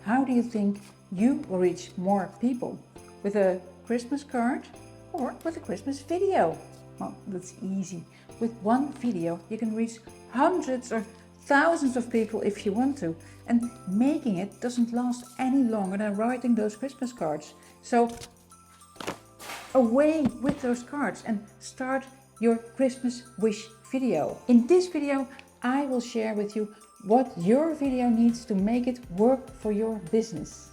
How do you think you will reach more people? With a Christmas card or with a Christmas video? Well, that's easy. With one video you can reach hundreds or thousands of people if you want to, and making it doesn't last any longer than writing those Christmas cards. So away with those cards and start your Christmas wish video. In this video I will share with you what your video needs to make it work for your business.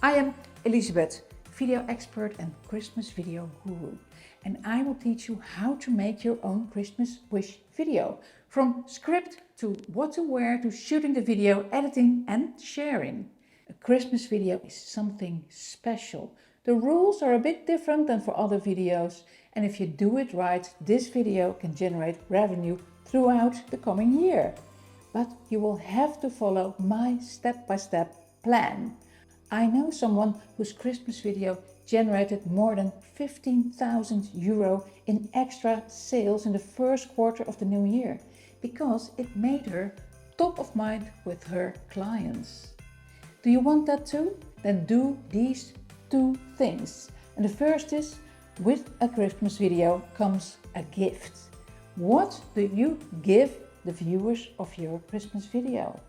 I am Elisabeth, video expert and Christmas video guru, and I will teach you how to make your own Christmas wish video, from script to what to wear to shooting the video, editing and sharing. A Christmas video is something special. The rules are a bit different than for other videos, and if you do it right, this video can generate revenue throughout the coming year. But you will have to follow my step-by-step plan. I know someone whose Christmas video generated more than 15,000 euro in extra sales in the first quarter of the new year, because it made her top of mind with her clients. Do you want that too? Then do these two things. And the first is, with a Christmas video comes a gift. What do you give the viewers of your Christmas video?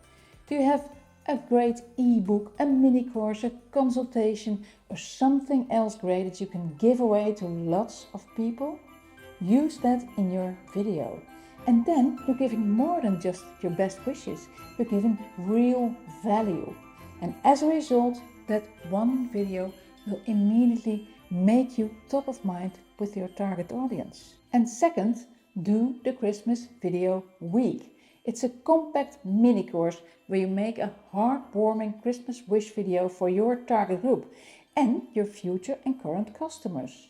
Do you have a great ebook, a mini course, a consultation, or something else great that you can give away to lots of people? Use that in your video. And then you're giving more than just your best wishes. You're giving real value. And as a result, that one video will immediately make you top of mind with your target audience. And second, do the Christmas video week. It's a compact mini course where you make a heartwarming Christmas wish video for your target group and your future and current customers.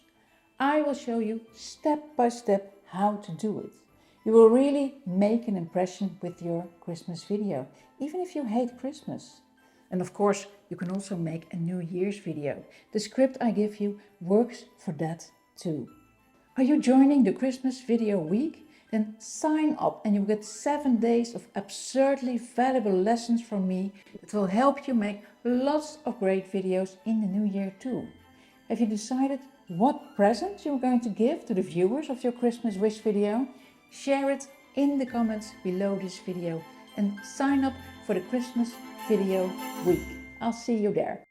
I will show you step by step how to do it. You will really make an impression with your Christmas video, even if you hate Christmas. And of course, you can also make a New Year's video. The script I give you works for that too. Are you joining the Christmas video week? Then sign up and you'll get 7 days of absurdly valuable lessons from me that will help you make lots of great videos in the new year too. Have you decided what present you're going to give to the viewers of your Christmas wish video? Share it in the comments below this video and sign up for the Christmas video week. I'll see you there.